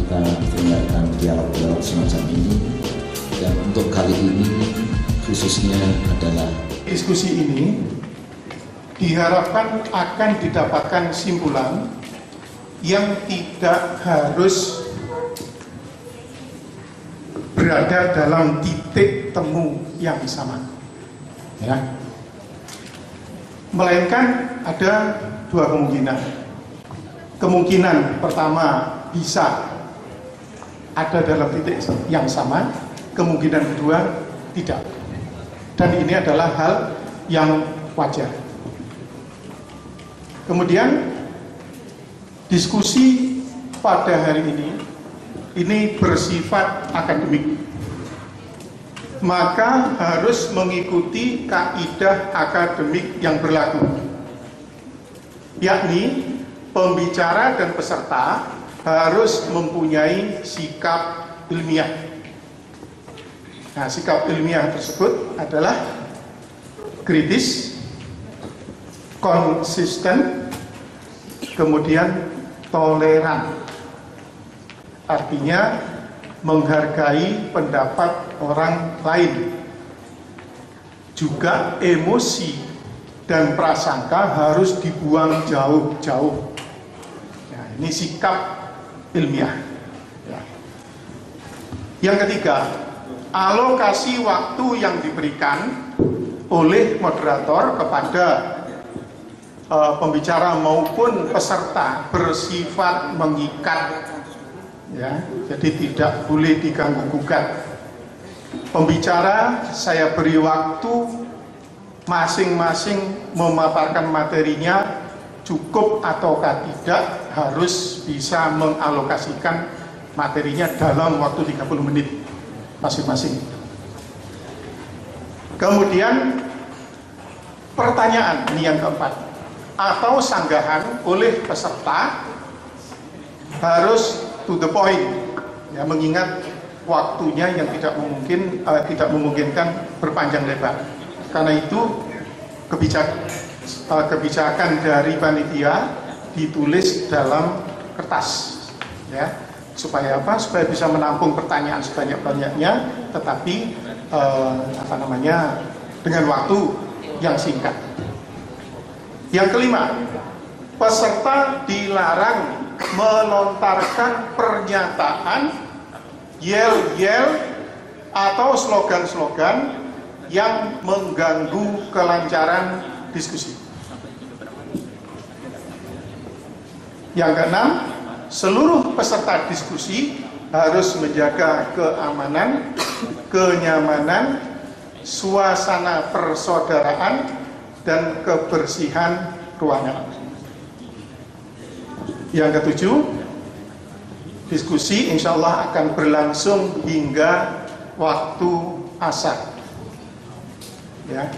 kita mendengarkan dialog-dialog semacam ini. Dan untuk kali ini khususnya adalah diskusi ini diharapkan akan didapatkan simpulan yang tidak harus berada dalam titik temu yang sama, ya. Melainkan ada dua kemungkinan. Kemungkinan pertama bisa ada dalam titik yang sama, kemungkinan kedua tidak. Dan ini adalah hal yang wajar. Kemudian diskusi pada hari ini bersifat akademik, maka harus mengikuti kaidah akademik yang berlaku, yakni pembicara dan peserta harus mempunyai sikap ilmiah. Nah, sikap ilmiah tersebut adalah kritis, konsisten, kemudian toleran. Artinya menghargai pendapat orang lain. Juga emosi dan prasangka harus dibuang jauh-jauh. Nah, ini sikap ilmiah. Ya. Yang ketiga, alokasi waktu yang diberikan oleh moderator kepada pembicara maupun peserta bersifat mengikat, ya, jadi tidak boleh diganggu gugat. Pembicara saya beri waktu masing-masing memaparkan materinya, cukup ataukah tidak, harus bisa mengalokasikan materinya dalam waktu 30 menit masing-masing. Kemudian pertanyaan, ini yang keempat, atau sanggahan oleh peserta harus to the point, ya, mengingat waktunya yang tidak memungkinkan berpanjang lebar. Karena itu kebijakan dari panitia ditulis dalam kertas, ya, supaya apa? Supaya bisa menampung pertanyaan sebanyak-banyaknya, tetapi dengan waktu yang singkat. Yang kelima, peserta dilarang melontarkan pernyataan, yel-yel, atau slogan-slogan yang mengganggu kelancaran diskusi. Yang keenam, seluruh peserta diskusi harus menjaga keamanan, kenyamanan, suasana persaudaraan, dan kebersihan ruangan. Yang ketujuh, diskusi insya Allah akan berlangsung hingga waktu asar. Ya,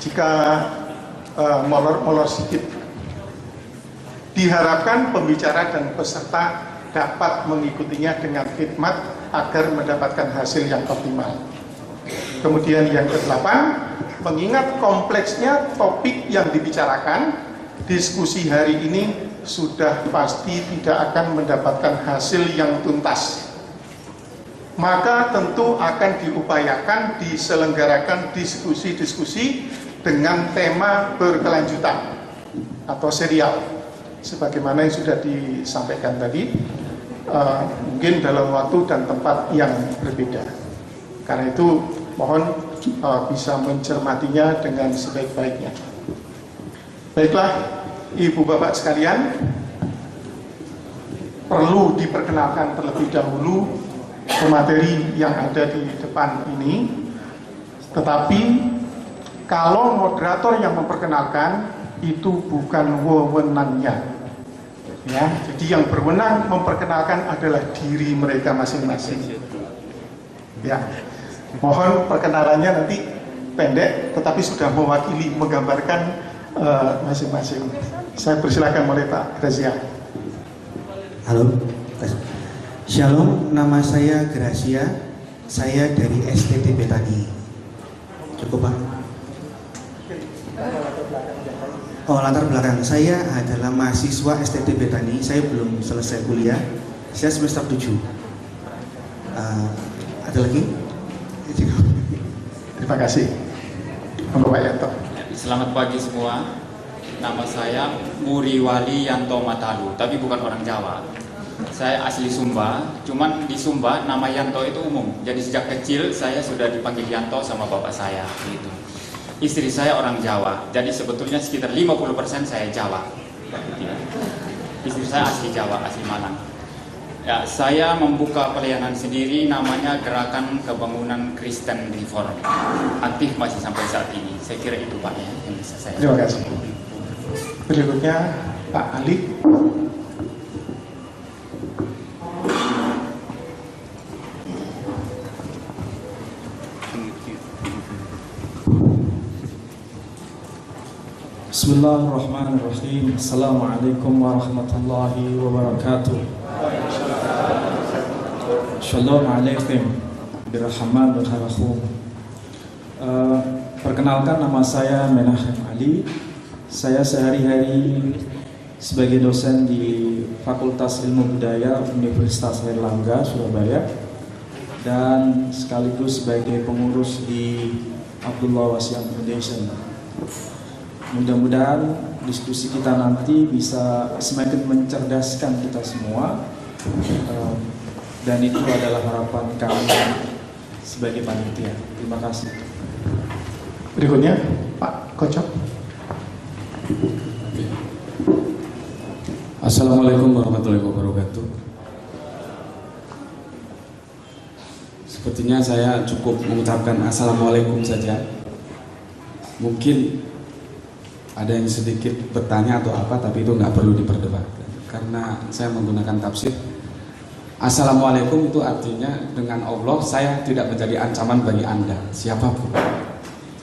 jika molor sedikit, diharapkan pembicara dan peserta dapat mengikutinya dengan khidmat agar mendapatkan hasil yang optimal. Kemudian yang kedelapan, mengingat kompleksnya topik yang dibicarakan, diskusi hari ini sudah pasti tidak akan mendapatkan hasil yang tuntas. Maka tentu akan diupayakan diselenggarakan diskusi-diskusi dengan tema berkelanjutan atau serial, sebagaimana yang sudah disampaikan tadi, mungkin dalam waktu dan tempat yang berbeda. Karena itu mohon bisa mencermatinya dengan sebaik-baiknya. Baiklah, Ibu Bapak sekalian, perlu diperkenalkan terlebih dahulu pemateri yang ada di depan ini. Tetapi kalau moderator yang memperkenalkan, itu bukan wewenangnya, ya. Jadi yang berwenang memperkenalkan adalah diri mereka masing-masing, ya. Mohon perkenalannya nanti pendek, tetapi sudah mewakili, menggambarkan masing-masing. Saya persilakan mulai Pak Grazia. Halo, Shalom, nama saya Gracia, saya dari STT Betani. Cukup Pak? Oh, latar belakang saya adalah mahasiswa STT Betani. Saya belum selesai kuliah. Saya semester 7. Ada lagi? Terima kasih. Monggo Pak Yanto. Selamat pagi semua. Nama saya Muriwali Yanto Matalu, tapi bukan orang Jawa. Saya asli Sumba, cuman di Sumba nama Yanto itu umum. Jadi sejak kecil saya sudah dipanggil Yanto sama bapak saya gitu. Istri saya orang Jawa, jadi sebetulnya sekitar 50% saya Jawa. Istri saya asli Jawa, asli Malang. Ya, saya membuka pelayanan sendiri, namanya Gerakan Kebangunan Kristen Reform. Aktif masih sampai saat ini. Saya kira itu Pak ya yang bisa saya. Terima kasih. Berikutnya Pak Ali. Bismillahirrahmanirrahim. Assalamualaikum warahmatullahi wabarakatuh. Shalom alaikum birahman berharakum. Perkenalkan, nama saya Menachem Ali. Saya sehari-hari sebagai dosen di Fakultas Ilmu Budaya Universitas Airlangga, Surabaya, dan sekaligus sebagai pengurus di Abdullah Wasian Foundation. Mudah-mudahan diskusi kita nanti bisa semakin mencerdaskan kita semua, dan itu adalah harapan kami sebagai panitia. Terima kasih. Berikutnya Pak Kocok. Assalamualaikum warahmatullahi wabarakatuh. Sepertinya saya cukup mengucapkan Assalamualaikum saja. Mungkin ada yang sedikit bertanya atau apa, tapi itu nggak perlu diperdebatkan karena saya menggunakan tafsir. Assalamualaikum itu artinya dengan Allah saya tidak menjadi ancaman bagi Anda siapapun.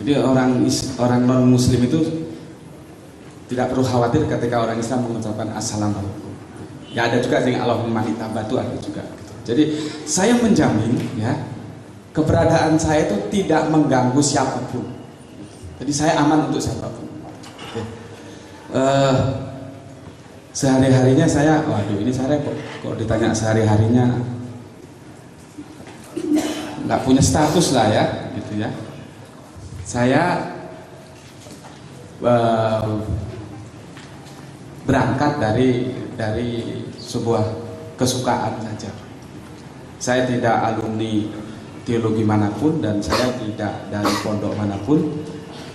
Jadi orang non Muslim itu tidak perlu khawatir ketika orang Islam mengucapkan Assalamualaikum. Ya ada juga yang Allahumma nitabatu ada juga. Jadi saya menjamin ya keberadaan saya itu tidak mengganggu siapapun. Jadi saya aman untuk siapapun. Sehari-harinya saya, waduh ini saya kok ditanya sehari-harinya nggak punya status lah ya, gitu ya. Saya berangkat dari sebuah kesukaan saja. Saya tidak alumni teologi manapun dan saya tidak dari pondok manapun,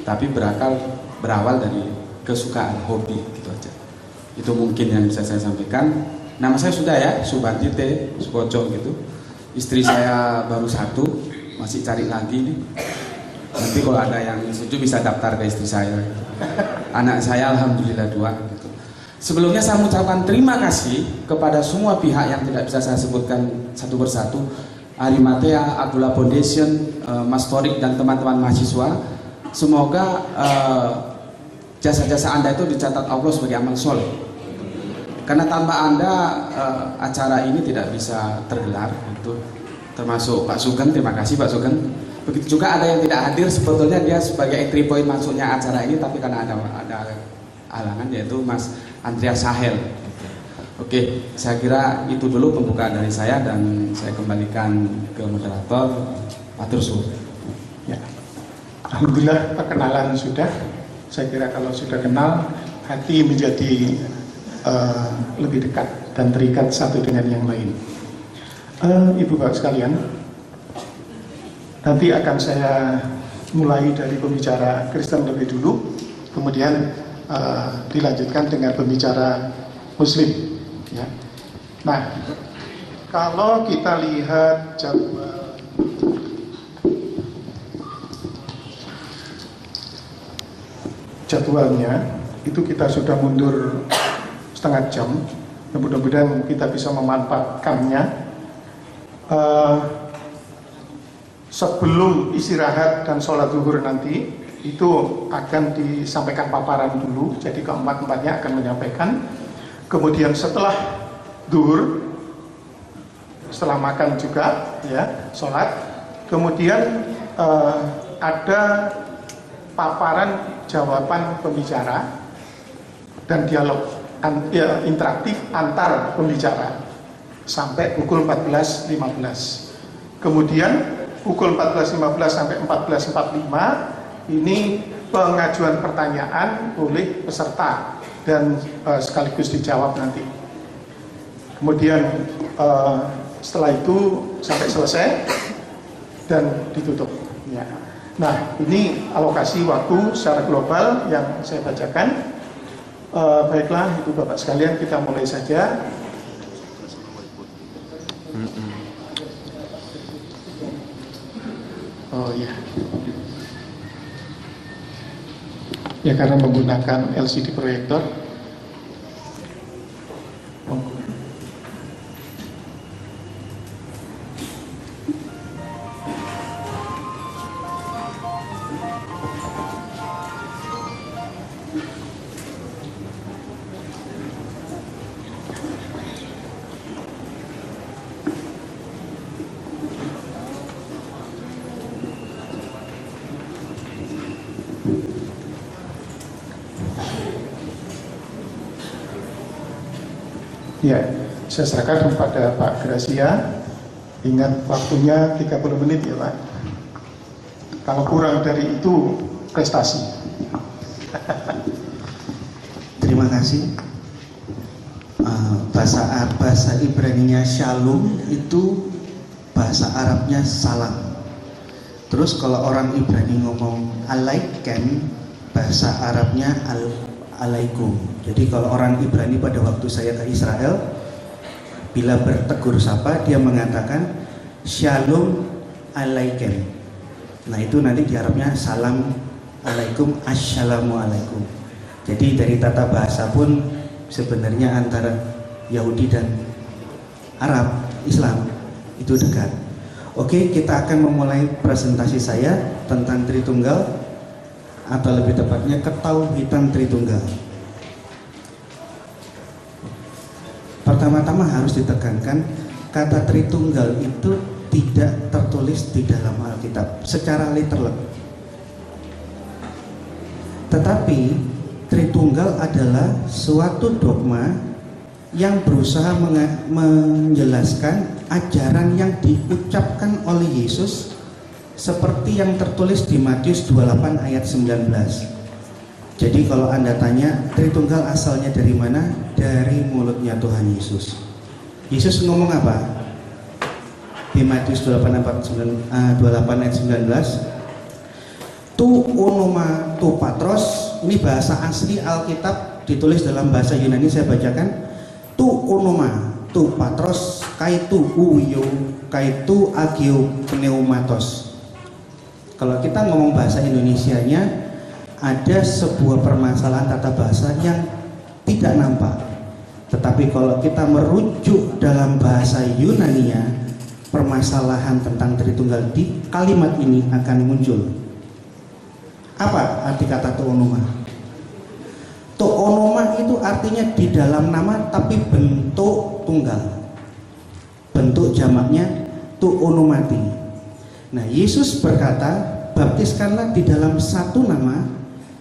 tapi berawal dari kesukaan, hobi gitu aja. Itu mungkin yang bisa saya sampaikan. Nama saya sudah ya, Subanti T. Sukoco gitu. Istri saya baru satu, masih cari lagi nih. Nanti kalau ada yang setuju bisa daftar ke istri saya. Anak saya alhamdulillah 2 gitu. Sebelumnya saya mengucapkan terima kasih kepada semua pihak yang tidak bisa saya sebutkan satu persatu. Arimatea, Abdullah Foundation, Mas Torik dan teman-teman mahasiswa. Semoga jasa-jasa Anda itu dicatat Allah sebagai amal soleh. Karena tanpa Anda acara ini tidak bisa tergelar. Itu termasuk Pak Sugeng, terima kasih Pak Sugeng. Begitu juga ada yang tidak hadir, sebetulnya dia sebagai entry point masuknya acara ini, tapi karena ada halangan yaitu Mas Andreas Sahel. Oke, saya kira itu dulu pembukaan dari saya dan saya kembalikan ke moderator Pak Tursul. Ya. Alhamdulillah perkenalan sudah. Saya kira kalau sudah kenal, hati menjadi lebih dekat dan terikat satu dengan yang lain. Ibu Bapak sekalian, nanti akan saya mulai dari pembicara Kristen lebih dulu, kemudian dilanjutkan dengan pembicara Muslim. Ya. Nah, kalau kita lihat jadwalnya, itu kita sudah mundur setengah jam. Mudah-mudahan kita bisa memanfaatkannya. Sebelum istirahat dan sholat zuhur nanti, itu akan disampaikan paparan dulu. Jadi keempat-empatnya akan menyampaikan. Kemudian setelah zuhur, setelah makan juga, ya, sholat. Kemudian ada paparan jawaban pembicara dan dialog interaktif antar pembicara. sampai pukul 14.15. Kemudian pukul 14.15 sampai 14.45 ini pengajuan pertanyaan oleh peserta dan sekaligus dijawab nanti. Kemudian setelah itu sampai selesai dan ditutup. Ya. Nah, ini alokasi waktu secara global yang saya bacakan. Baiklah, itu Bapak sekalian, kita mulai saja. Oh ya. Ya, karena menggunakan LCD proyektor. Ya, saya serahkan kepada Pak Gracia. Ingat waktunya 30 menit ya Pak. Kalau kurang dari itu prestasi. Terima kasih. Bahasa Ibrani-nya shalom itu bahasa Arabnya salam. Terus kalau orang Ibrani ngomong alaikum, bahasa Arabnya alaikum. Jadi kalau orang Ibrani pada waktu saya ke Israel, bila bertegur sapa dia mengatakan shalom alaikum. Nah itu nanti di Arabnya salam alaikum, assalamu alaikum. Jadi dari tata bahasa pun sebenarnya antara Yahudi dan Arab, Islam itu dekat. Oke, kita akan memulai presentasi saya tentang Tritunggal, atau lebih tepatnya ketauhidan Tritunggal. Pertama-tama harus ditekankan kata Tritunggal itu tidak tertulis di dalam Alkitab secara literal. Tetapi Tritunggal adalah suatu dogma yang berusaha menjelaskan ajaran yang diucapkan oleh Yesus seperti yang tertulis di Matius 28 ayat 19. Jadi kalau Anda tanya Tritunggal asalnya dari mana? Dari mulutnya Tuhan Yesus. Yesus ngomong apa? Di Matius 28 ayat 19. Tu onoma tu patros. Ini bahasa asli Alkitab, ditulis dalam bahasa Yunani, saya bacakan. Tu onoma tu patros kaitu uyo kaitu agio pneumatos. Kalau kita ngomong bahasa Indonesianya, ada sebuah permasalahan tata bahasa yang tidak nampak. Tetapi kalau kita merujuk dalam bahasa Yunania, permasalahan tentang Tritunggal di kalimat ini akan muncul. Apa arti kata toonoma? Toonoma itu artinya di dalam nama tapi bentuk tunggal. Bentuk jamaknya toonomati. Nah, Yesus berkata, baptiskanlah di dalam satu nama,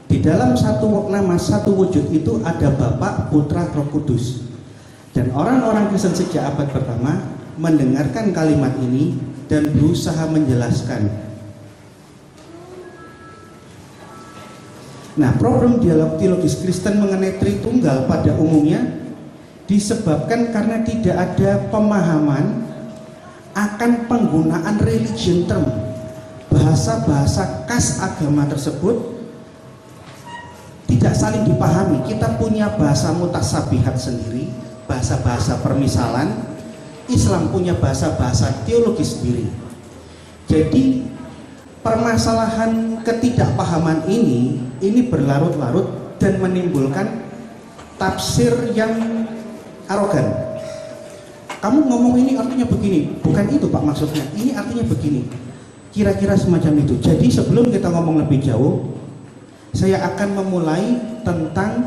di dalam satu nama, satu wujud itu ada Bapa, Putra, Roh Kudus. Dan orang-orang Kristen sejak abad pertama mendengarkan kalimat ini dan berusaha menjelaskan. Nah, problem dialog teologis Kristen mengenai Tritunggal pada umumnya disebabkan karena tidak ada pemahaman akan penggunaan religion term, bahasa-bahasa khas agama tersebut tidak saling dipahami. Kita punya bahasa mutasabihat sendiri, bahasa-bahasa permisalan. Islam punya bahasa-bahasa teologis sendiri. Jadi permasalahan ketidakpahaman ini berlarut-larut dan menimbulkan tafsir yang arogan. Kamu ngomong ini artinya begini, bukan itu Pak maksudnya, ini artinya begini, kira-kira semacam itu. Jadi sebelum kita ngomong lebih jauh, saya akan memulai tentang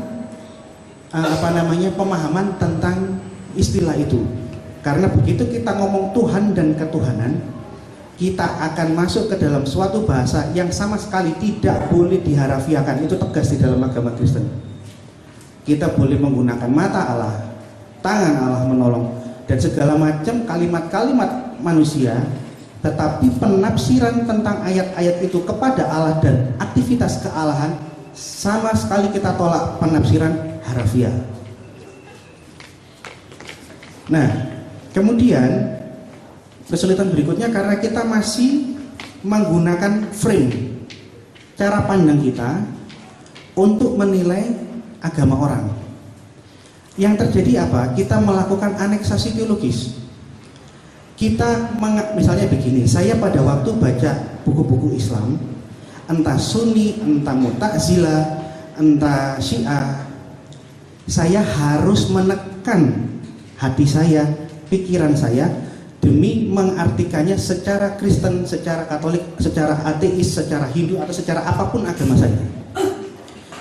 pemahaman tentang istilah itu. Karena begitu kita ngomong Tuhan dan ketuhanan, kita akan masuk ke dalam suatu bahasa yang sama sekali tidak boleh diharafiakan. Itu tegas di dalam agama Kristen. Kita boleh menggunakan mata Allah, tangan Allah menolong, dan segala macam kalimat-kalimat manusia, tetapi penafsiran tentang ayat-ayat itu kepada Allah dan aktivitas kealahan sama sekali kita tolak penafsiran harafiah. Nah, kemudian kesulitan berikutnya karena kita masih menggunakan frame cara pandang kita untuk menilai agama orang. Yang terjadi apa? Kita melakukan aneksasi teologis. Kita misalnya begini, saya pada waktu baca buku-buku Islam, entah Sunni, entah Mu'tazilah, entah Syiah, saya harus menekan hati saya, pikiran saya, demi mengartikannya secara Kristen, secara Katolik, secara ateis, secara Hindu, atau secara apapun agama saya.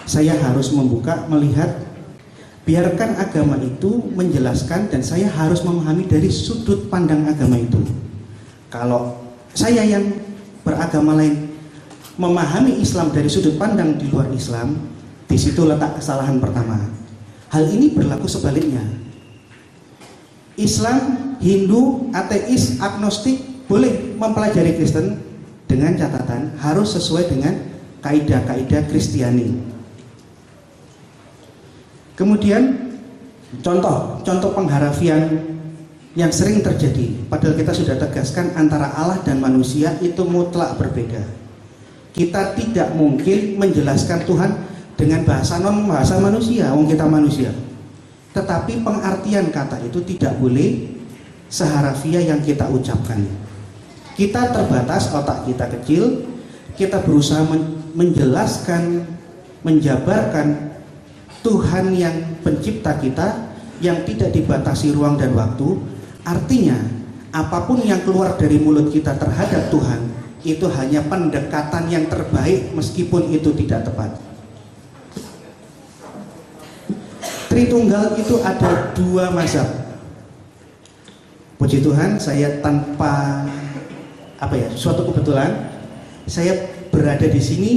Saya harus membuka, melihat, biarkan agama itu menjelaskan, dan saya harus memahami dari sudut pandang agama itu. Kalau saya yang beragama lain memahami Islam dari sudut pandang di luar Islam, di situ letak kesalahan pertama. Hal ini berlaku sebaliknya. Islam, Hindu, ateis, agnostik boleh mempelajari Kristen dengan catatan harus sesuai dengan kaidah-kaidah Kristiani. Kemudian contoh pengharafian yang sering terjadi, padahal kita sudah tegaskan antara Allah dan manusia itu mutlak berbeda. Kita tidak mungkin menjelaskan Tuhan dengan bahasa manusia, wong kita manusia. Tetapi pengertian kata itu tidak boleh seharafiah yang kita ucapkan. Kita terbatas, otak kita kecil, kita berusaha menjelaskan, menjabarkan Tuhan yang pencipta kita, yang tidak dibatasi ruang dan waktu. Artinya apapun yang keluar dari mulut kita terhadap Tuhan itu hanya pendekatan yang terbaik meskipun itu tidak tepat. Tritunggal itu ada dua mazhab. Puji Tuhan, saya tanpa suatu kebetulan saya berada di sini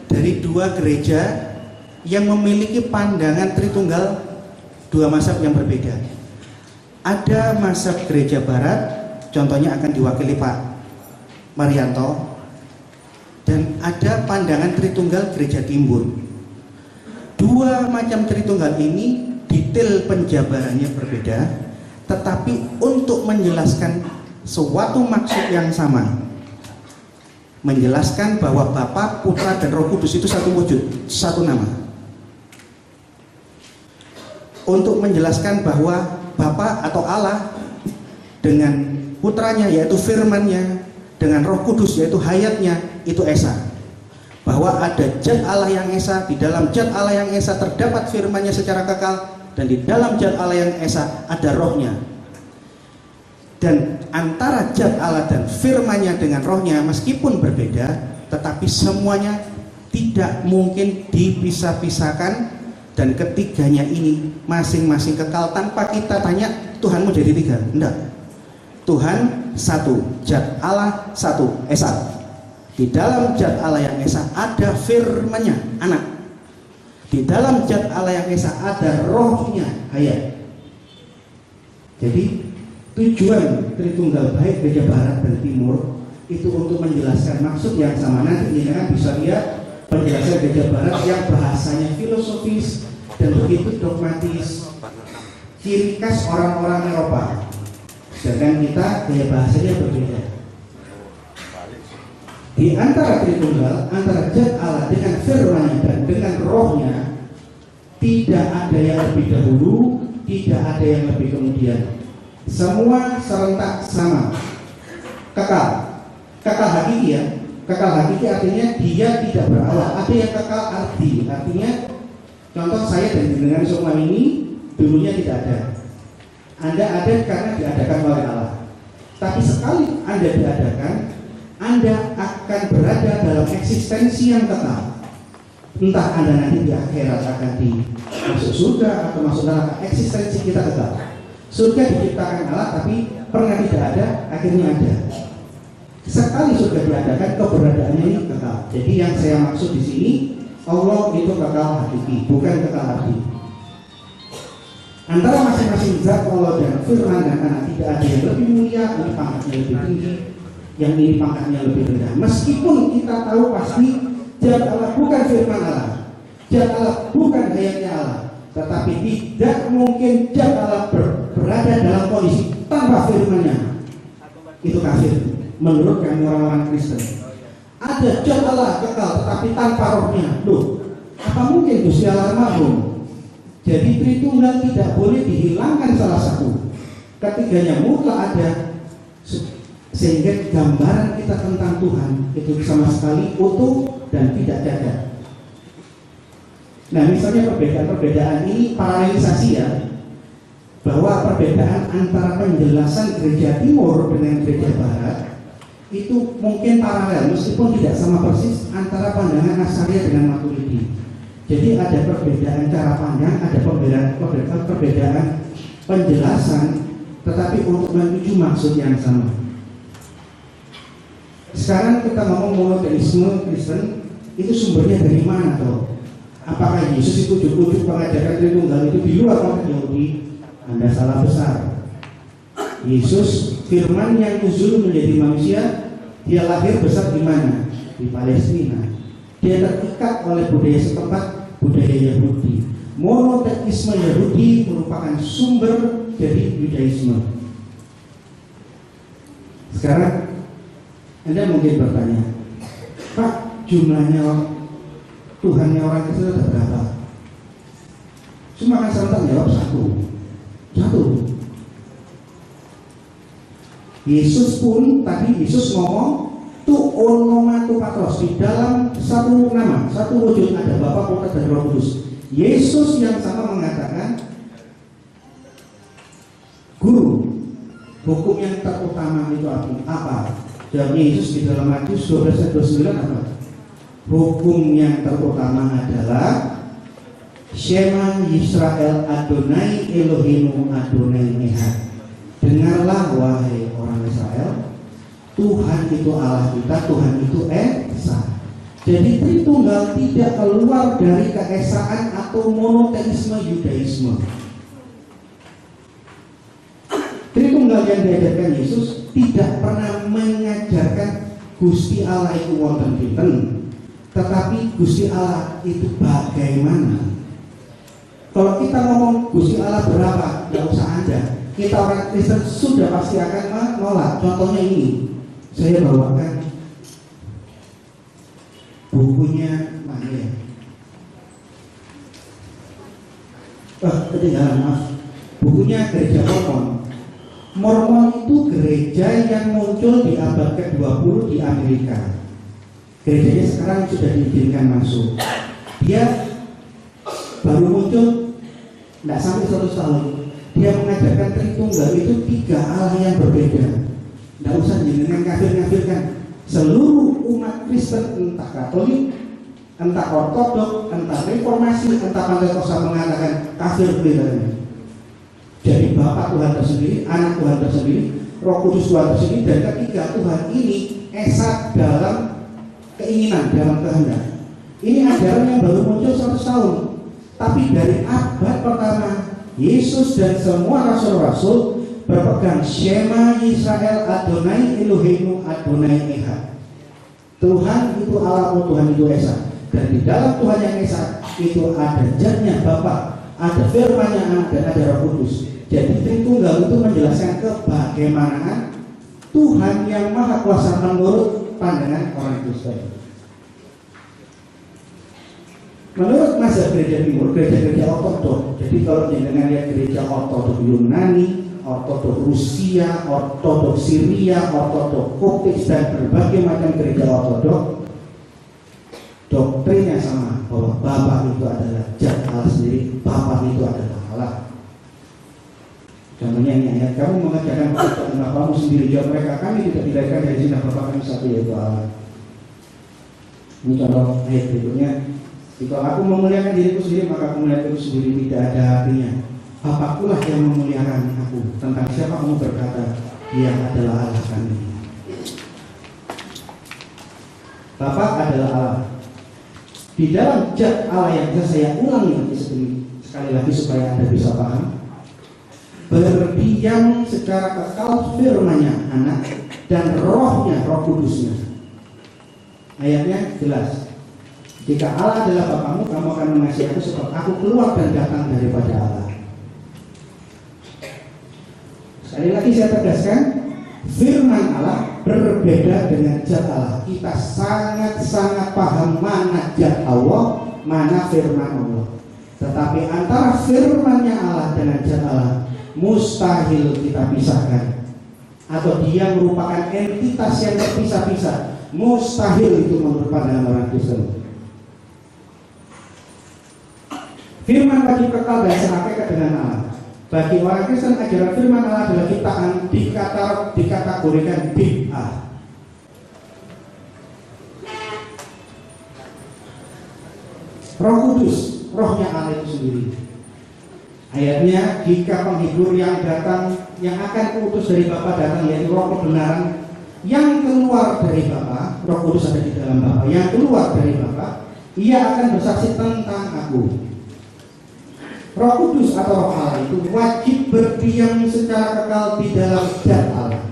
dari dua gereja yang memiliki pandangan Tritunggal, dua mazhab yang berbeda. Ada mazhab gereja Barat, contohnya akan diwakili Pak Marianto, dan ada pandangan Tritunggal gereja Timur. Dua macam Tritunggal ini detail penjabarannya berbeda, tetapi untuk menjelaskan suatu maksud yang sama, menjelaskan bahwa Bapa, Putra, dan Roh Kudus itu satu wujud, satu nama. Untuk menjelaskan bahwa Bapa atau Allah dengan Putranya yaitu firman-Nya, dengan Roh Kudus yaitu hayatnya, itu Esa. Bahwa ada zat Allah yang Esa, di dalam zat Allah yang Esa terdapat firman-Nya secara kekal, dan di dalam zat Allah yang Esa ada Roh-Nya. Dan antara zat Allah dan firman-Nya dengan Roh-Nya meskipun berbeda, tetapi semuanya tidak mungkin dipisah-pisahkan, dan ketiganya ini masing-masing kekal tanpa kita tanya Tuhanmu jadi tiga. Enggak. Tuhan satu, zat Allah satu, Esa. Di dalam zat Allah yang Esa ada firman-Nya, anak. Di dalam zat Allah yang Esa ada Roh-Nya, hayat. Jadi tujuan Tritunggal baik gereja Barat dan Timur itu untuk menjelaskan maksud yang sama. Nanti ini kan bisa lihat penjelasan gereja Barat yang bahasanya filosofis dan begitu dogmatis, ciri khas orang-orang Eropa. Sedangkan kita gaya bahasanya berbeda. Di antara Tritunggal, antara zat Allah dengan firman-Nya dan dengan Roh-Nya, tidak ada yang lebih dahulu, tidak ada yang lebih kemudian. Semua serentak sama, kekal, kekal hakiki ya. Kekal hakiki artinya dia tidak berawal. Ada yang kekal arti, artinya contoh saya dan dengan semua ini dulunya tidak ada. Anda ada karena diadakan oleh Allah. Tapi sekali Anda diadakan, Anda akan berada dalam eksistensi yang kekal. Entah Anda nanti di akhirat akan masuk surga atau masuk neraka, eksistensi kita kekal. Surga diciptakan Allah tapi pernah tidak ada, akhirnya ada. Sekali surga diadakan, keberadaannya ini kekal. Jadi yang saya maksud di sini, Allah itu kekal hakiki, bukan kekal arti. Antara masing-masing zat Allah dan firman dan anak tidak ada yang lebih mulia, ini pangkatnya lebih tinggi, yang ini pangkatnya lebih rendah. Meskipun kita tahu pasti zat Allah bukan firman Allah, zat Allah bukan hayatnya Allah, tetapi tidak mungkin zat Allah berada dalam kondisi tanpa firman-Nya. Itu kafir menurut kami orang-orang Kristen. Ada zat Allah kekal tetapi tanpa rohnya. Loh, apa mungkin Gusti Allah makhluk? Jadi Tritunggal tidak boleh dihilangkan salah satu. Ketiganya mutlak ada, sehingga gambaran kita tentang Tuhan itu sama sekali utuh dan tidak cacat. Nah, misalnya perbedaan-perbedaan ini paralelisasi ya, bahwa perbedaan antara penjelasan gereja timur dengan gereja barat itu mungkin paralel meskipun tidak sama persis antara pandangan Asaria dengan Maturidi. Jadi ada perbedaan cara pandang, ada perbedaan penjelasan, tetapi untuk menuju maksud yang sama. Sekarang kita ngomong monoteisme Kristen, itu sumbernya dari mana toh? Apakah Yesus itu ujuk-ujuk mengajarkan Tritunggal itu di luar konteks Yahudi? Anda salah besar. Yesus firman yang nuzul menjadi manusia, dia lahir besar di mana? Di Palestina. Dia terikat oleh budaya setempat, budaya Yahudi. Monoteisme Yahudi merupakan sumber dari Yudaisme. Sekarang Anda mungkin bertanya, Pak, jumlahnya Tuhannya orang Kristen ada berapa? Cuma kan serentak jawab satu. Yesus pun tadi Yesus ngomong tu onomatu patros, di dalam satu nama, satu wujud ada Bapa, Putra dan Roh Kudus. Yesus yang sama mengatakan, Guru, hukum yang terutama itu apa? Jawabnya Yesus di dalam Matius 12:29 apa? Hukum yang terutama adalah Shema Yisrael Adonai Eloheinu Adonai Echad. Dengarlah wahai orang Israel, Tuhan itu Allah kita, Tuhan itu Esa. Jadi Tritunggal tidak keluar dari keesaan atau monoteisme Yudaisme. Tritunggal yang diajarkan Yesus tidak pernah mengajarkan Gusti Allah itu wonten pinten, tetapi Gusti Allah itu bagaimana. Kalau kita ngomong Gusti Allah berapa, nggak usah Anda. Kita orang Kristen sudah pasti akan menolak. Contohnya ini, saya bawakan bukunya mana ya? Ketinggalan, maaf. Bukunya Gereja Mormon. Mormon itu gereja yang muncul di abad ke-20 di Amerika. Gerejanya sekarang sudah diizinkan masuk. Dia baru muncul tidak sampai 100 tahun. Dia mengajarkan Tritunggal itu 3 Allah yang berbeda. Tidak usah jenengan kafir-kafirkan. Seluruh umat Kristen, entah Katolik, entah Ortodok, entah Reformasi, entah Pentakosta mengatakan kafir berbeda. Jadi Bapa Tuhan tersendiri, Anak Tuhan tersendiri, Roh Kudus Tuhan tersendiri, dan ketiga Tuhan ini esa dalam keinginan, dalam kehendak. Ini ajaran yang baru muncul 100 tahun. Tapi dari abad pertama, Yesus dan semua rasul-rasul berpegang Shema Yisrael Adonai Eloheinu Adonai Echad. Tuhan itu Allah, Tuhan itu Esa. Dan di dalam Tuhan yang Esa itu ada zatnya Bapa, ada firman-Nya Anak, dan ada Roh Kudus. Jadi Tritunggal itu menjelaskan kebagaimanaan Tuhan yang Maha Kuasa menurut pandangan orang Kristen. Menurut mazhab gereja timur, gereja-gereja ortodok. Jadi kalau dengan lihat gereja ortodok Yunani, ortodok Rusia, ortodok Syria, ortodok Koptik, dan berbagai macam gereja ortodok, doktrinnya sama, bahwa Bapa itu adalah zat Allah sendiri, Bapa itu adalah Allah. Contohnya ini ayat, kamu mengerjakan pekerjaan Bapamu sendiri. Jawab mereka, kami tidak dilahirkan dari zina Bapa kami satu, yaitu Allah. Ini contoh ayat berikutnya. Jika aku memuliakan diriku sendiri, maka kemuliaanku sendiri tidak ada artinya. Bapakulah yang memuliakan aku. Tentang siapa kamu berkata, Dia adalah Allah kami. Bapa adalah Allah. Di dalam zat Allah yang saya ulangi nanti sekali lagi supaya Anda bisa paham. berdiam secara kekal firman-Nya anak dan rohnya, roh kudusnya. Ayatnya jelas. Jika Allah adalah Bapamu, kamu akan mengasihi aku sebab aku keluar dan datang daripada Allah. Sekali lagi saya tegaskan, firman Allah berbeda dengan zat Allah. Kita sangat-sangat paham mana zat Allah, mana firman Allah. Tetapi antara firman-Nya Allah dengan zat Allah mustahil kita pisahkan, atau dia merupakan entitas yang terpisah-pisah. Mustahil itu menurut pandangan orang Kristen. Firman wajib kekal dan sehakikat dengan Allah. Bagi orang Kristen, ajaran firman Allah adalah ciptaan dikategorikan bid'ah. Roh Kudus, rohnya Allah itu sendiri. Ayatnya, jika penghibur yang datang, yang akan kuutus dari Bapa datang, yaitu roh kebenaran yang keluar dari Bapa, Roh Kudus ada di dalam Bapa, yang keluar dari Bapa, ia akan bersaksi tentang aku. Roh Kudus atau Roh Allah itu wajib berdiam secara kekal di dalam zat Allah.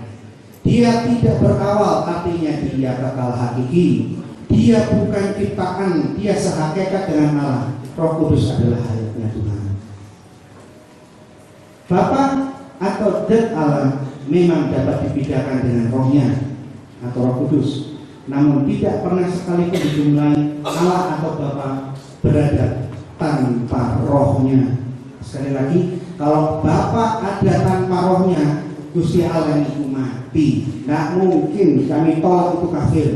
Dia tidak berawal, artinya dia kekal hakiki. Dia bukan ciptaan, dia sehakikat dengan Allah. Roh Kudus adalah hayatnya Tuhan. Bapa atau zat Allah memang dapat dibedakan dengan rohnya atau Roh Kudus, namun tidak pernah sekalipun dijumlahi Allah atau Bapa berada tanpa rohnya. Sekali lagi, kalau Bapa ada tanpa rohnya, Gusti Allah itu mati. Tidak mungkin kami tolak itu kafir.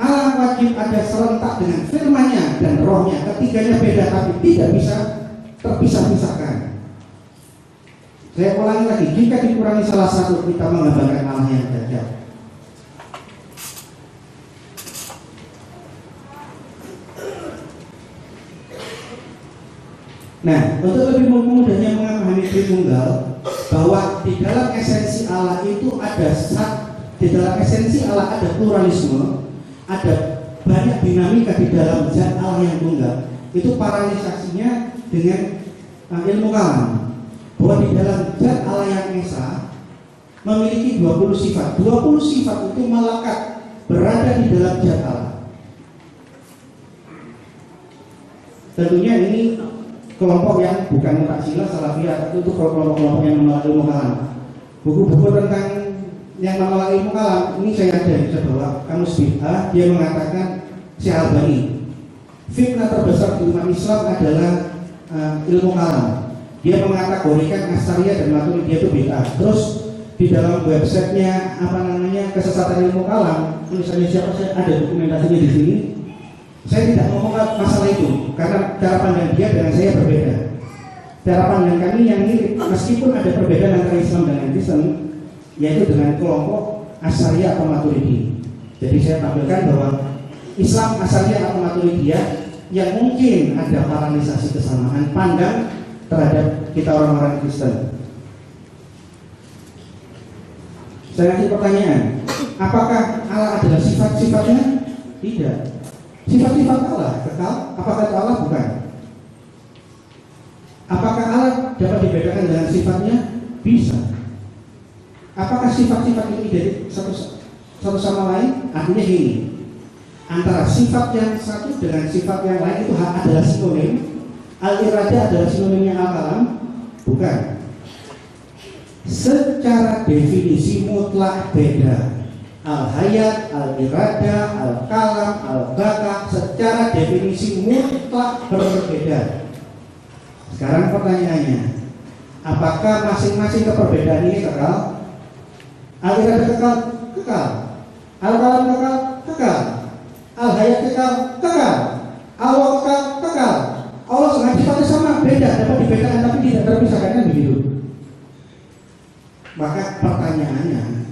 Allah wajib ada serentak dengan firman-Nya dan rohnya. Ketiganya beda tapi tidak bisa terpisah-pisahkan. Saya ulangi lagi, jika dikurangi salah satu, kita menggambarkan Allah yang gagal. Nah, untuk lebih mudahnya memahami Tritunggal, bahwa di dalam esensi Allah itu di dalam esensi Allah ada pluralisme, ada banyak dinamika di dalam zat Allah yang tunggal. Itu paralelisasinya dengan ilmu kalam. Bahwa di dalam zat Allah yang esa memiliki 20 sifat. 20 sifat itu melekat berada di dalam zat Allah. Tentunya ini kelompok yang bukan Mu'tazilah, Salafiyah, itu kelompok-kelompok yang menolak ilmu kalam. Buku-buku tentang yang menolak ilmu kalam ini saya ada bisa bawa kamus bid'ah. Dia mengatakan Syalbani, fitnah terbesar di umat Islam adalah ilmu kalam. Dia mengkategorikan Asy'ariyah dan Maturidiyah itu bid'ah. Terus di dalam websitenya kesesatan ilmu kalam, tulisannya siapa, saya ada dokumentasinya di sini. Saya tidak ngomong masalah itu karena cara pandang dia dengan saya berbeda. Cara pandang kami yang mirip, meskipun ada perbedaan antara Islam dengan Kristen, yaitu dengan kelompok Asy'ariyah atau Maturidi. Jadi saya tampilkan bahwa Islam Asy'ariyah atau Maturidiyah yang mungkin ada paralelisasi kesamaan pandang terhadap kita orang-orang Kristen. Saya kasih pertanyaan, apakah Allah adalah sifat-sifatnya? Tidak. Sifat-sifat Allah kekal, apakah itu Allah? Bukan. Apakah Allah dapat dibedakan dengan sifatnya? Bisa. Apakah sifat-sifat ini dari satu sama lain? Artinya ini, antara sifat yang satu dengan sifat yang lain itu adalah sinonim. Al-iradah adalah sinonimnya al-kalam? Bukan. Secara definisi mutlak beda. Al-hayat, al-iradah, al-kalam, al-baka secara definisi mutlak berbeda. Sekarang pertanyaannya, apakah masing-masing keperbedaan ini kekal? Al-iradah kekal? Kekal. Al-kalam kekal? Kekal. Al-hayat kekal? Kekal. Allah kekal? Kekal. Allah sengaja sifatnya sama, beda, dapat dibedakan tapi tidak terpisahkan, kan begitu. Maka pertanyaannya,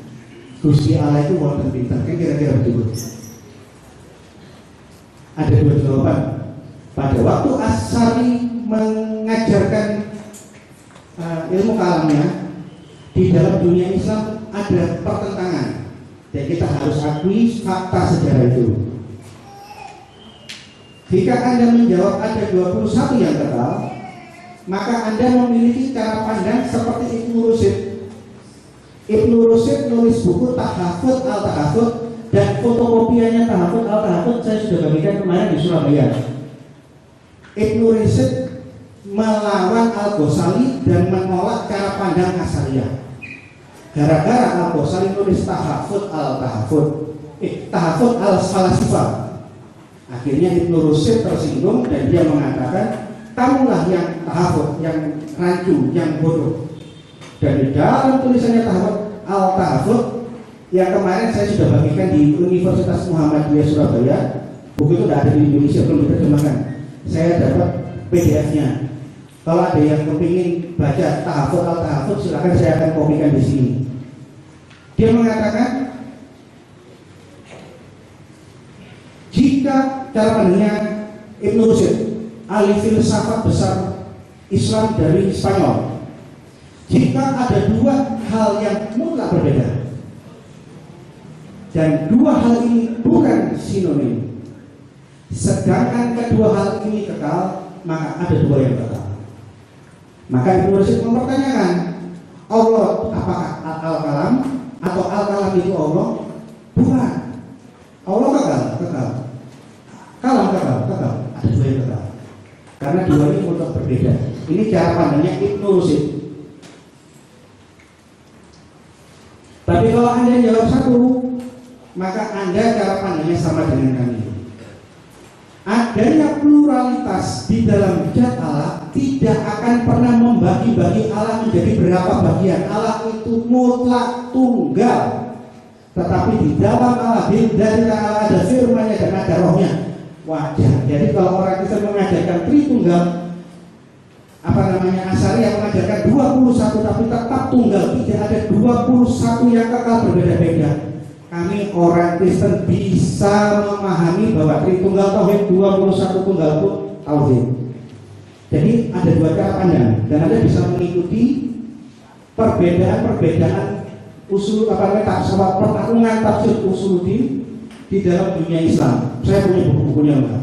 Gusti Allah itu wonten pintar, kan kira-kira begitu. Ada dua jawaban. Pada waktu Asy'ari mengajarkan ilmu kalamnya, di dalam dunia Islam ada pertentangan, dan kita harus akui fakta sejarah itu. Jika Anda menjawab ada 21 yang kekal, maka Anda memiliki cara pandang seperti Ibnu Rusyd. Ibnu Rusyd nulis buku Tahafudz al-Tahafudz, dan fotokopiannya Tahafudz al-Tahafudz saya sudah bagikan kemarin di Surabaya. Ibnu Rusyd melawan Al-Ghazali dan menolak cara pandang Asy'ariyah. Gara-gara Al-Ghazali nulis Tahafudz al-Tahafudz, Tahafudz al-Falasifah, akhirnya Ibnu Rusyd tersinggung dan dia mengatakan, kamulah yang tahafudz, yang rancu, yang bodoh. Dan di dalam tulisannya Tahafudz al-Tahafudz yang kemarin saya sudah bagikan di Universitas Muhammadiyah Surabaya, buku itu tidak ada di Indonesia, belum diterjemahkan. Saya dapat PDF-nya. Kalau ada yang kepingin baca Tahafudz al-Tahafudz, silakan, saya akan kopikan di sini. Dia mengatakan, jika cara pandangnya Ibnu Rusyd, ahli filsafat besar Islam dari Spanyol, jika ada dua hal yang mutlak berbeda dan dua hal ini bukan sinonim, sedangkan kedua hal ini kekal, maka ada dua yang kekal. Maka Ibnu Rusyd mempertanyakan, Allah apakah al-kalam atau al-kalam itu Allah? Bukan. Allah kekal. Kalam kekal. Ada dua yang kekal. Karena dua ini mutlak berbeda. Ini cara pandangnya Ibnu Rusyd. Tapi kalau Anda jawab satu, maka Anda cara pandangnya sama dengan kami. Adanya pluralitas di dalam zat Allah tidak akan pernah membagi-bagi Allah menjadi berapa bagian. Allah itu mutlak tunggal. Tetapi di dalam Allah, dari Allah ada firman-Nya dan ada rohnya. Wajar. Jadi kalau orang Kristen mengajarkan Tritunggal, Asy'ariyah mengajarkan 21 tapi tetap tunggal, tidak ada 21 yang kekal berbeda-beda. Kami orang Kristen bisa memahami bahwa Tritunggal Tauhid, 21 tunggal pun Tauhid. Jadi ada dua cara pandang dan Anda bisa mengikuti perbedaan usul pertarungan tafsir usuluddin di dalam dunia Islam. Saya punya buku-bukunya, Mbak.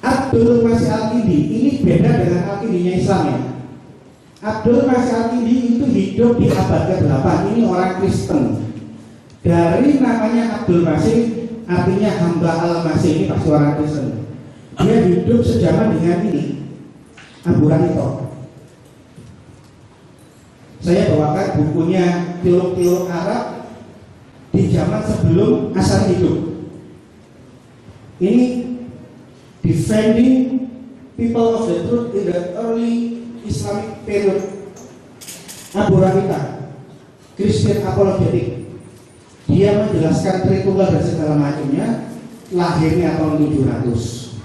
Abdul Masih Al-Kindi ini beda dengan Al-Kindinya Islam ya. Abdul Masih Al-Kindi itu hidup di abad ke-8. Ini orang Kristen. Dari namanya Abdul Masih, artinya hamba Al-Masih, ini pasti orang Kristen. Dia hidup sejaman dengan ini, Abu Ranito. Saya bawakan bukunya teolog-teolog Arab di zaman sebelum Asy'ari hidup. Ini Defending People of the Truth in the Early Islamic Period, Abu Ranita, Christian Apologetic. Dia menjelaskan Tritunggal dan segala macamnya, lahirnya tahun 700.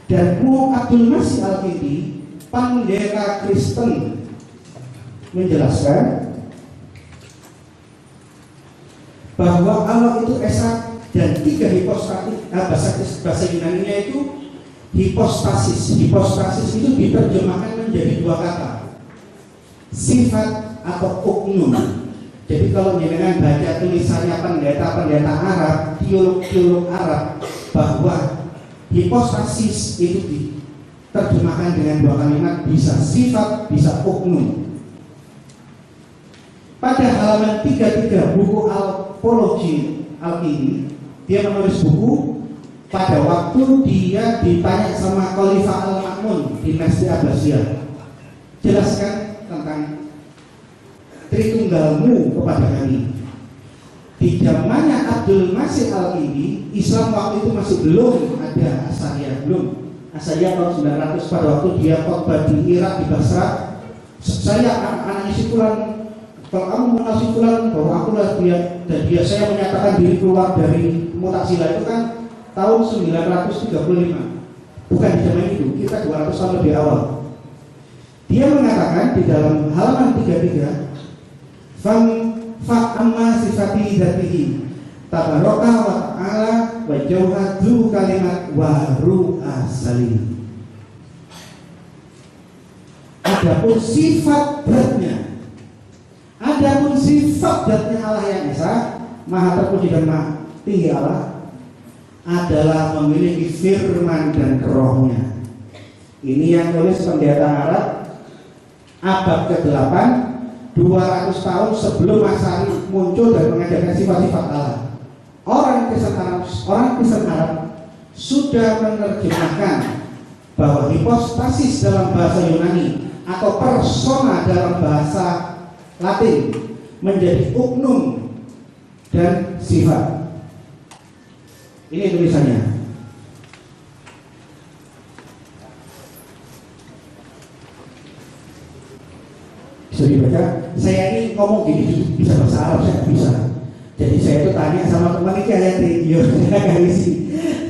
Dan Abdul Masih Al-Kindi, pendeta Kristen, menjelaskan bahwa Allah itu esa dan tiga hipostasis. Bahasa Yunani-nya itu hipostasis. Hipostasis itu diterjemahkan menjadi dua kata, sifat atau uknum. Jadi kalau jenengan baca tulisannya pendeta-pendeta Arab, teolog-teolog Arab, bahwa hipostasis itu diterjemahkan dengan dua kalimat, bisa sifat, bisa uknum. Pada halaman 33 buku Apology Al-Kindi, dia menulis buku pada waktu dia ditanya sama Khalifah Al-Ma'mun dinasti Abbasiyah, jelaskan tentang Tritunggalmu kepada kami. Di zamannya Abdul Masih Al-Kindi, Islam waktu itu masih belum ada Asy'ariyah, belum. Asy'ariyah tahun 900 pada waktu dia khotbah di Irak, di Basra. Saya anaknya si Fulan, kalau kamu mengenal si Fulan, bahwa akulah dia, dan dia, saya menyatakan diri keluar dari Mu'tazilah, itu kan tahun 935, bukan di zaman itu, kita 200 tahun lebih awal. Dia mengatakan di dalam halaman 33, fa'amma sifati dzatihi tabaraka wa ta'ala wa jauhatu kalimat wa ru'ah salim. Adapun sifat zatnya Allah yang esa, maha terpuji dan maha tinggi Allah, adalah memiliki firman dan rohnya. Ini yang tulis pendeta Arab abad ke-8, 200 tahun sebelum Masehi muncul dan mengajarkan sifat-sifat Allah. Orang Kristen Arab sudah menerjemahkan bahwa hipostasis dalam bahasa Yunani atau persona dalam bahasa Latin menjadi uknum dan sifat. Ini tulisannya. Bisa dibaca. Saya ini ngomong gini bisa bahasa Arab, saya nggak bisa. Jadi saya itu tanya sama teman ini kayak video, saya nggak isi.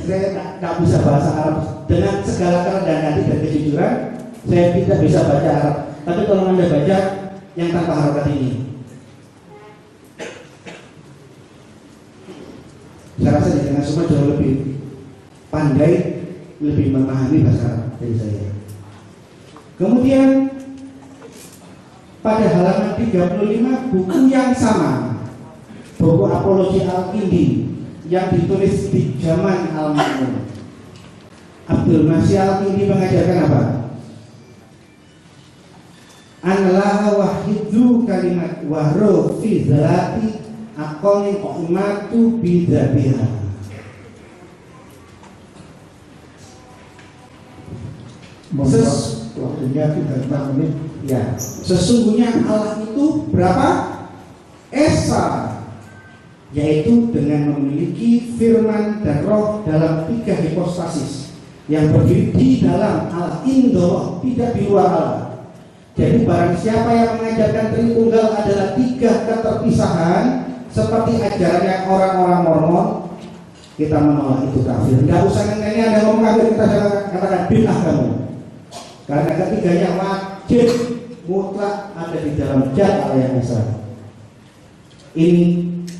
Saya nggak bisa bahasa Arab. Dengan segala kerendahan hati dan kejujuran, saya tidak bisa baca Arab. Tapi kalau Anda baca yang tanpa harokat ini, saya rasa dengan semua jauh lebih pandai, lebih memahami bahasa Arab dari saya. Kemudian pada halaman 35 buku yang sama, buku Apologi Al-Kindi yang ditulis di zaman Al-Ma'mun, Abdul Masih Al-Kindi mengajarkan apa? Anlaha wahidu kalimat wahro fi zalati aqolin ummatu bidabiha. Waktunya tidak 5 menit. Ya, sesungguhnya Allah itu berapa? Esa, yaitu dengan memiliki firman dan roh dalam 3 hipostasis yang berdiri di dalam al-indo, tidak di luar Allah. Jadi barang siapa yang mengajarkan Tritunggal adalah 3 keterpisahan seperti ajarannya orang-orang Mormon, kita menolak itu kafir. Tidak usah ini ada ngomong kafir, kita katakan bid'ah kamu. Karena ketiganya wajib mutlak ada di dalam zat Allah yang esa. Ini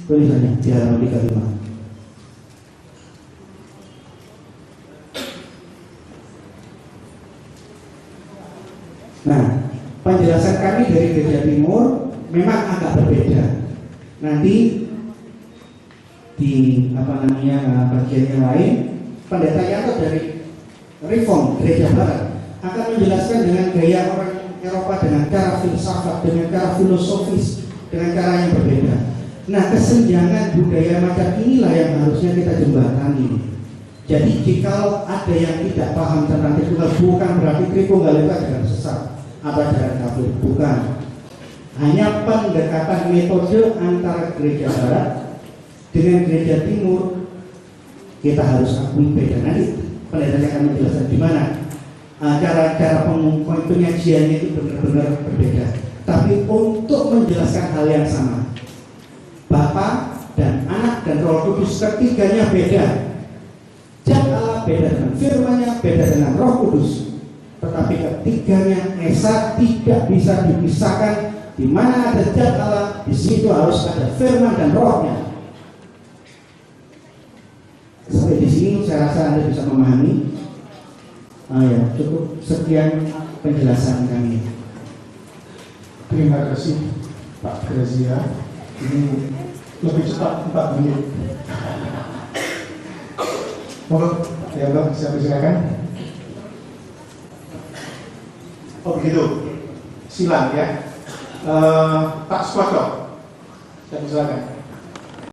tulisannya di halaman 35. Nah, penjelasan kami dari Gereja Timur memang agak berbeda. Nanti di bagian yang lain, pendeta Yanto dari Reform Gereja Barat akan menjelaskan dengan gaya orang Eropa, dengan cara filsafat, dengan cara filosofis, dengan cara yang berbeda. Nah, kesenjangan budaya macam inilah yang harusnya kita jembatani. Jadi jika ada yang tidak paham tentang Tritunggal, bukan berarti Tritunggal itu adalah sesat atau ajaran kafir, bukan. Hanya pendekatan metode antara Gereja Barat dengan Gereja Timur kita harus akui beda. Nanti pendetanya akan menjelaskan di mana cara-cara penyajiannya itu benar-benar berbeda. Tapi untuk menjelaskan hal yang sama, Bapa dan Anak dan Roh Kudus ketiganya beda. Zat Allah beda dengan firman-Nya, beda dengan Roh Kudus. Tetapi ketiganya esa, tidak bisa dipisahkan. Di mana ada zat Allah, di situ harus ada firman dan rohnya. Sampai di sini saya rasa Anda bisa memahami. Ya, cukup sekian penjelasan kami. Terima kasih Pak Grazia. Ini lebih cepat 4 menit. Mohon ya Bang, saya silakan. Oh begitu, silang ya. Pak Squadro, saya silakan.